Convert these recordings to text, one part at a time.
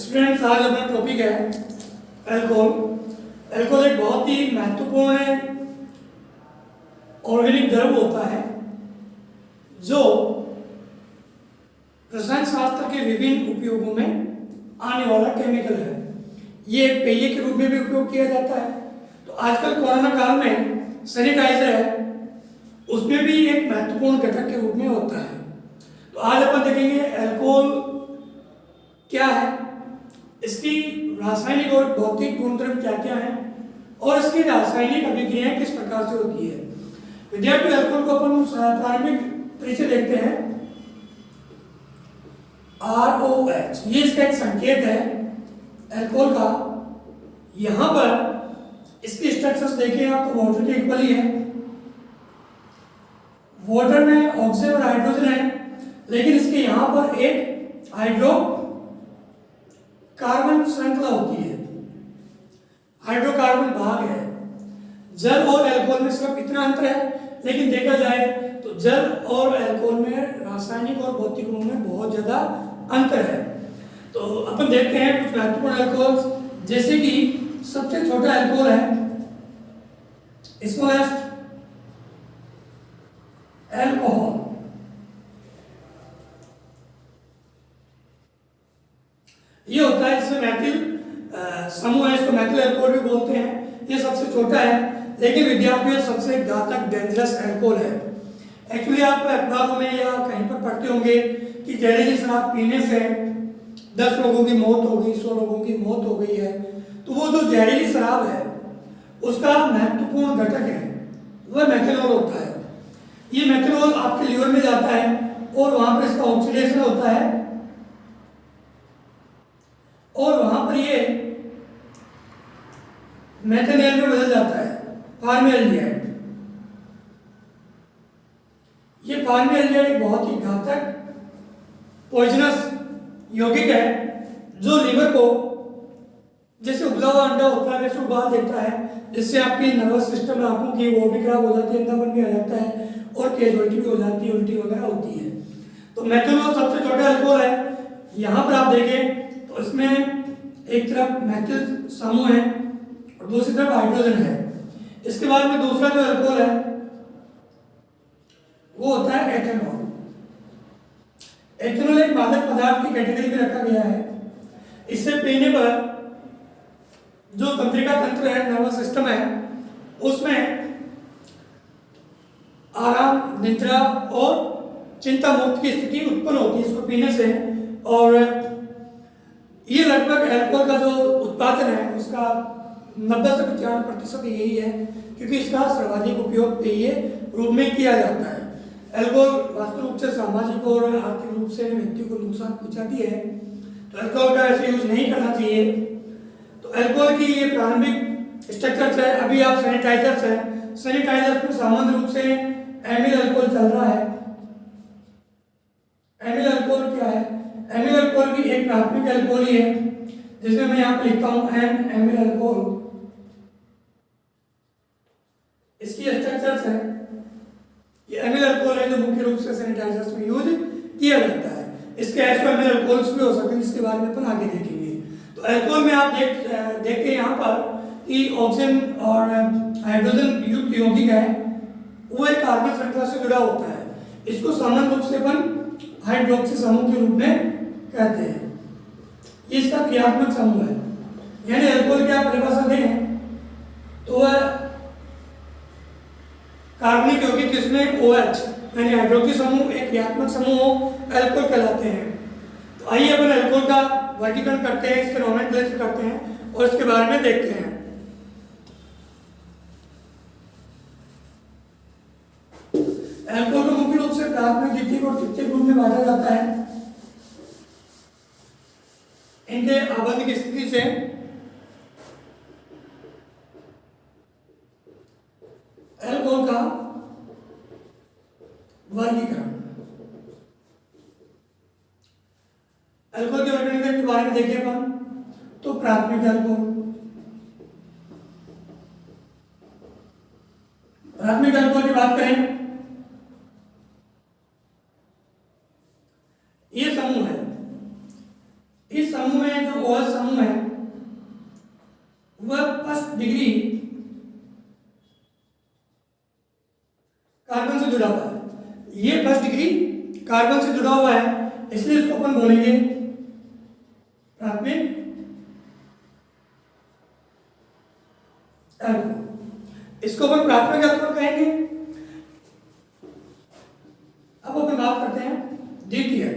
Students, आज अपना topic है अल्कोहल। अल्कोहल एक बहुत ही महत्वपूर्ण ऑर्गेनिक द्रव्य होता है जो रसायन शास्त्र के विभिन्न उपयोगों में आने वाला केमिकल है। ये एक पेय के रूप में भी उपयोग किया जाता है। तो आजकल कोरोना काल में सैनिटाइजर है, उसमें भी एक महत्वपूर्ण घटक के रूप में होता है। तो आज अपन देखेंगे अल्कोहल क्या है, इसकी रासायनिक और भौतिक गुणधर्म क्या क्या हैं और इसकी रासायनिक अभिक्रियाएं किस प्रकार से होती है। विद्यार्थी, अल्कोहल को अपन प्रारंभिक परिचय देखते हैं। ROH, ये इसका एक संकेत है अल्कोहल का। यहां पर इसकी स्ट्रक्चर्स देखें आप तो वाटर के इक्वल ही है। वाटर में ऑक्सीजन और हाइड्रोजन है, लेकिन इसके यहां पर एक हाइड्रो कार्बन श्रृंखला होती है, हाइड्रोकार्बन भाग है। जल और अल्कोहल में सिर्फ इतना अंतर है, लेकिन देखा जाए तो जल और अल्कोहल में रासायनिक और भौतिक गुणों में बहुत ज्यादा अंतर है। तो अपन देखते हैं कुछ महत्वपूर्ण अल्कोहल, जैसे कि सबसे छोटा अल्कोहल है स्मॉलेस्ट अल्कोहल। ये होता है जिसमें मैथिल समूह है, इसको मैथिल अल्कोहल भी बोलते हैं। ये सबसे छोटा है, लेकिन विद्यार्थियों सबसे घातक डेंजरस अल्कोहल है। एक्चुअली आप अखबारों में या कहीं पर पढ़ते होंगे कि जहरीली शराब पीने से 10 लोगों की मौत हो गई, 100 लोगों की मौत हो गई है। तो वो जो जहरीली शराब है उसका महत्वपूर्ण घटक है वह मेथिनॉल होता है। ये मेथिनॉल आपके लीवर में जाता है और वहां पर इसका ऑक्सीडेशन होता है और वहां पर ये मेथेनॉल में बदल जाता है फॉर्मल्डिहाइड। ये फॉर्मल्डिहाइड एक बहुत ही घातक पॉइजनस यौगिक है जो लीवर को जैसे उबला हुआ अंडा होता है वैसे उबाल देता है, जिससे आपकी नर्वस सिस्टम आंखों की वो भी खराब हो जाती है, अंधापन भी आ जाता है और कैजुअलिटी भी हो जाती है, उल्टी वगैरह होती है। तो मेथनॉल सबसे छोटा अल्कोहल है। यहाँ पर आप देखें तो इसमें एक तरफ मैथिल समूह है और दूसरी तरफ हाइड्रोजन है। इसके बाद में दूसरा जो अल्कोहल है वो होता है एथेनॉल। एथेनॉल एक मादक पदार्थ की कैटेगरी में रखा गया है। इसे पीने पर जो तंत्रिका तंत्र है, नर्वस सिस्टम है, उसमें आराम, निद्रा और चिंता मुक्त की स्थिति उत्पन्न होती है इसको पीने से। और ये लगभग अल्कोहल का जो उत्पादन है उसका 90 से 95% यही है, क्योंकि इसका सर्वाधिक उपयोग पेय रूप में किया जाता है। अल्कोहल वास्तविक रूप से सामाजिक और आर्थिक रूप से व्यक्ति को नुकसान पहुंचाती है, तो अल्कोहल का ऐसे यूज नहीं करना चाहिए। तो अल्कोहल की ये प्रारंभिक स्ट्रक्चर है। अभी आप सैनिटाइजर्स है, सैनिटाइजर्स में सामान्य रूप से एमिल अल्कोहल चल रहा है। एमिल अल्कोहल क्या है? एमिल अल्कोहल भी एक प्राथमिक अल्कोहल ही है, जिसमें मैं यहाँ पे लिखता हूँ एन एमिल अल्कोहल। इसकी स्ट्रक्चर्स है, ये एमिल अल्कोहल है जो मुख्य रूप से सैनिटाइजर्स में यूज किया जाता है। इसके एसोएमिल अल्कोहल्स भी हो सकते हैं, जिसके बारे में अपन आगे देखेंगे। तो अल्कोहल में आप देखते हैं यहाँ पर कि ऑक्सीजन और हाइड्रोजन युक्त यौगिक है, वो एक कार्बन श्रृंखला से जुड़ा होता है। इसको सामान्य रूप से अपन हाइड्रोक्सी समूह के रूप में कहते हैं। ये इसका क्रियात्मक समूह है। यानी अल्कोहल की आप परिभाषा दें तो वह कार्बनिक यौगिक जिसमें OH यानी हाइड्रोक्सी समूह एक क्रियात्मक समूह हो, अल्कोहल कहलाते हैं। तो आइए अपन अल्कोहल का वर्गीकरण करते हैं, इसके नोमेनक्लेचर करते हैं और इसके बारे में देखते हैं। अल्कोहल को मुख्य रूप से प्राथमिक, द्वितीयक और तृतीयक रूप में बांटा जाता है। इनके आबंध की स्थिति से अल्कोहल का वर्गीकरण। अल्कोहल के वर्गीकरण के बारे में देखिए अपन तो प्राथमिक अल्कोहल, प्राथमिक अल्कोहल की बात करें, ये समूह है। इस समूह में जो OH ये फर्स्ट डिग्री कार्बन से जुड़ा हुआ है, इसलिए इसको अपन बोलेंगे प्राथमिक अल्कोहल। इसको अपन प्राथमिक अल्कोहल कहेंगे। अब अपन बात करते हैं द्वितीयक।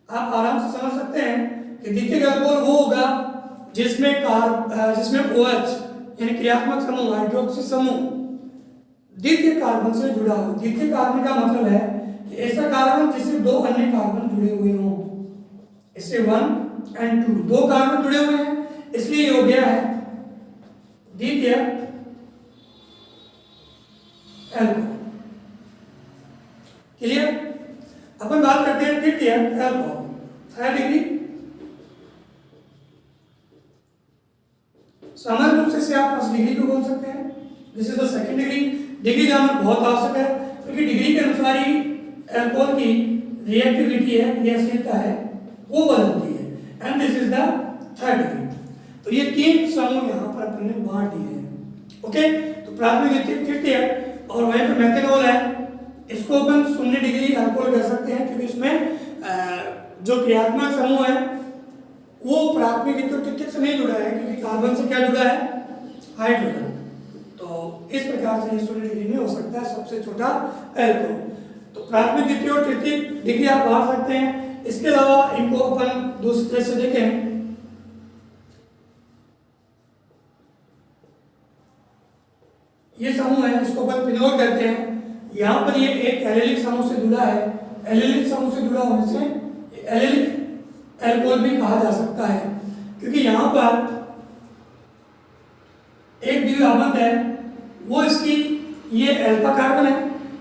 आप आराम से समझ सकते हैं कि द्वितीयक अल्कोहल वो होगा जिसमें OH यानी क्रियात्मक समूह, हाइड्रोक्सी समूह द्वितीय कार्बन से जुड़ा हो। द्वितीय कार्बन का मतलब है कि ऐसा कार्बन जिससे दो अन्य कार्बन जुड़े हुए हों। इससे 1 और 2 दो कार्बन जुड़े हुए हैं, इसलिए ये हो गया है द्वितीय अल्कोहल। क्लियर? अपन बात करते हैं तृतीय अल्कोहल, थर्ड डिग्री। सामान्य रूप से आप फर्स्ट डिग्री को बोल सकते हैं, this is the second degree. Degree जानना बहुत आवश्यक है क्योंकि डिग्री के अनुसार ही अल्कोहल की रिएक्टिविटी है, क्रियाशीलता है, वो बदलती है। And this is the third degree. तो ये तीन समूह यहाँ पर अपन ने बांट दिए हैं। ओके, तो प्राथमिक, द्वितीय, तृतीय और वहीं पर मेथनॉल है, इसको अपन 0 डिग्री अल्कोहल कह सकते हैं क्योंकि इसमें जो क्रियात्मक समूह है वो प्राथमिक द्वितीय तृतीय से नहीं जुड़ा है क्योंकि कार्बन से क्या जुड़ा है, हाइड्रोजन। तो इस प्रकार से 0 डिग्री में हो सकता है सबसे छोटा अल्कोहल। तो प्राथमिक, द्वितीय और तृतीय डिग्री आप बांट सकते हैं। इसके अलावा इनको अपन दूसरी तरह से देखें, ये समूह है इसको अपन फिनोल कहते हैं। यहाँ पर ये एक एलिलिक समूह से जुड़ा है। एलिलिक समूह से जुड़ा होने से एलिलिक अल्कोहल भी कहा जा सकता है क्योंकि यहाँ पर एक द्विआबंध है, वो इसकी ये अल्फा कार्बन है,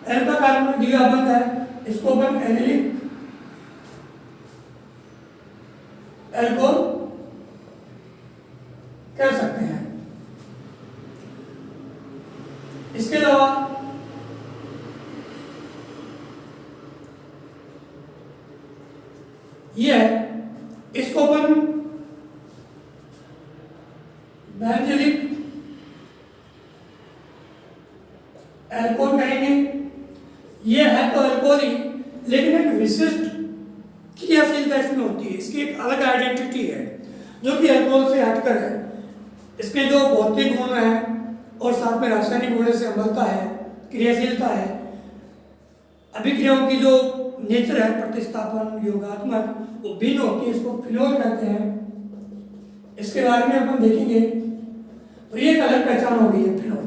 अल्फा कार्बन में द्विआबंध है, इसको अपन एलिलिक अल्कोहल कह सकते हैं। इसके अलावा ये है, इसको अपन बेंजीलिक अल्कोहल कहेंगे। ये है तो अल्कोहल ही, लेकिन एक विशिष्ट क्रियाशीलता इसमें होती है, इसकी एक अलग आइडेंटिटी है जो कि अल्कोहल से हटकर है। इसके जो भौतिक गुण है और साथ में रासायनिक गुण से अम्लता है, क्रियाशीलता है, अभिक्रियाओं की जो नेचर है, प्रतिस्थापन, योगात्मक, वो भिन्न होती है, इसको फिनोल कहते हैं। इसके बारे में अपन देखेंगे तो ये एक अलग पहचान हो गई है फिनोल।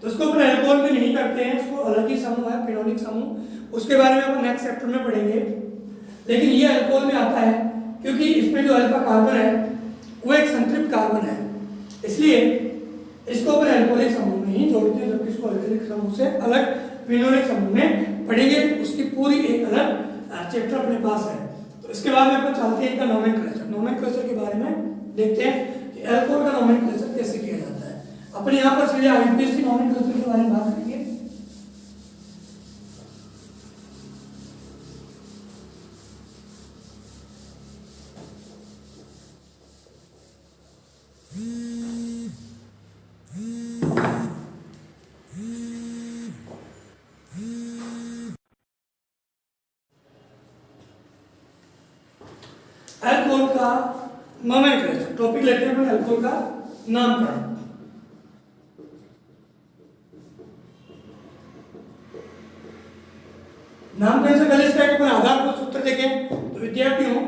तो इसको अपन अल्कोहल में नहीं करते हैं, इसको अलग ही समूह है, फिनोलिक समूह, उसके बारे में अपन नेक्स्ट चैप्टर में पढ़ेंगे। लेकिन ये अल्कोहल में आता है क्योंकि इसमें जो अल्फा कार्बन है वो एक संतृप्त कार्बन है, इसलिए इसको अपन अल्कोहलिक समूह में ही जोड़ते हैं, जबकि इसको अल्कोहलिक समूह से अलग फिनोलिक समूह में पढ़ेंगे। उसकी पूरी एक अलग चैप्टर अपने पास है। तो इसके बाद में अपन चलते हैं इनका नोमेनक्लेचर। नोमेनक्लेचर के बारे में देखते हैं कि अल्कोहल का नोमेनक्लेचर कैसे किया जाता है। अपन यहाँ पर चलिए आईपीएससी नोमेनक्लेचर के बारे में बात करेंगे। अल्कोहल का नोमेनक्लेचर, टॉपिक लेते हैं अपन अल्कोहल का नामकरण। नामकरण से पहले इसका अपन आधारभूत सूत्र देखें तो विद्यार्थियों,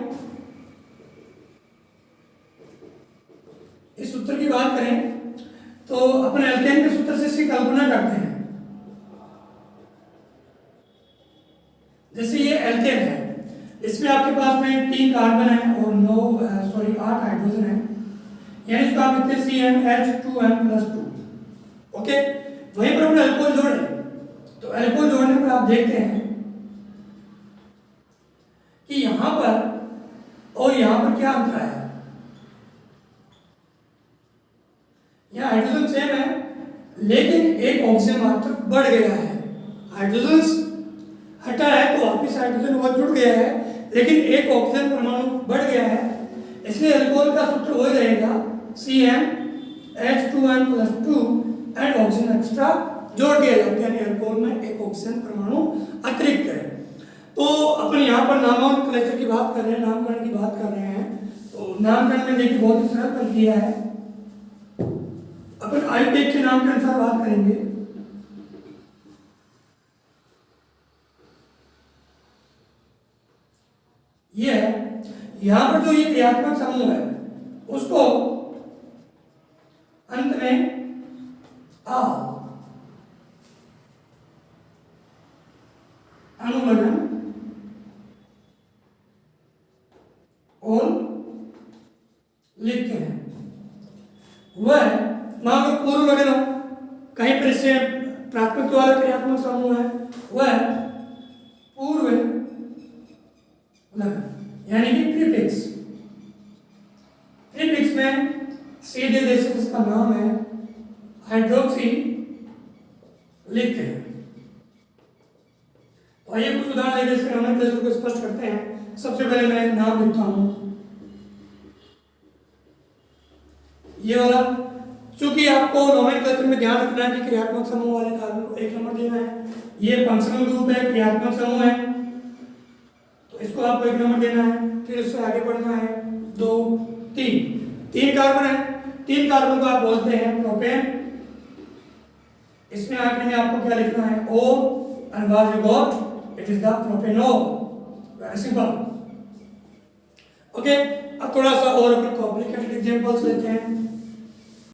इस सूत्र की बात करें तो अपन एल्केन के सूत्र से इसकी कल्पना करते हैं। जैसे ये एल्केन है, इसमें आपके पास में 3 कार्बन है और 8 हाइड्रोजन है, यानी इसको आप लिखते हैं CnH2n+2। ओके, वहीं पर अपने अल्कोहल जोड़े तो अल्कोहल जोड़ने पर आप देखते हैं कि यहां पर और यहां पर क्या अंतर है। यहाँ हाइड्रोजन सेम है लेकिन एक ऑक्सीजन मात्र बढ़ गया है। हाइड्रोजन हटा है तो वापिस हाइड्रोजन और जुड़ गया है, लेकिन एक ऑक्सीजन परमाणु बढ़ गया है, इसलिए अल्कोहल का सूत्र वही रहेगा CnH2n+2 एंड ऑक्सीजन एक्स्ट्रा जोड़ दिया जाता है, यानी अल्कोहल में एक ऑक्सीजन परमाणु अतिरिक्त है। तो अपन यहाँ पर नॉमेनक्लेचर की बात कर रहे हैं, नामकरण की बात कर रहे हैं। तो नामकरण में देखिए बहुत ही सरल प्रक्रिया है। अपन आयुर्वेद के नाम के अनुसार बात करेंगे। ये है, यहां पर जो ये क्रियात्मक समूह है उसको अंत में आ अनुलग्न और लिखते हैं। वह मान लो पूर्व लग्न हो, कहीं पर इससे प्राथमिक वाला क्रियात्मक समूह है, वह पूर्व लग्न यानी कि प्रीफिक्स। प्रीफिक्स में सीधे जैसे जिसका नाम है हाइड्रोक्सी लिखते हैं। तो आइए कुछ उदाहरण लेकर इसके नोमेनक्लेचर को स्पष्ट करते हैं। सबसे पहले मैं नाम लिखता हूं ये वाला। चूंकि आपको नोमेनक्लेचर में ध्यान रखना है कि क्रियात्मक समूह वाले कार्बन को 1 नंबर देना है। ये फंक्शनल ग्रुप है, क्रियात्मक समूह है, तो इसको आपको 1 नंबर देना है। फिर इससे आगे बढ़ना है 2 3 कार्बन है। 3 कार्बन को आप बोलते हैं प्रोपेन। इसमें आखिर में आपको क्या लिखना है, O, and what you got, it is the propanol. Very simple. Okay, अब थोड़ा सा और अपन कॉम्प्लिकेटेड एग्जांपल्स लेते हैं।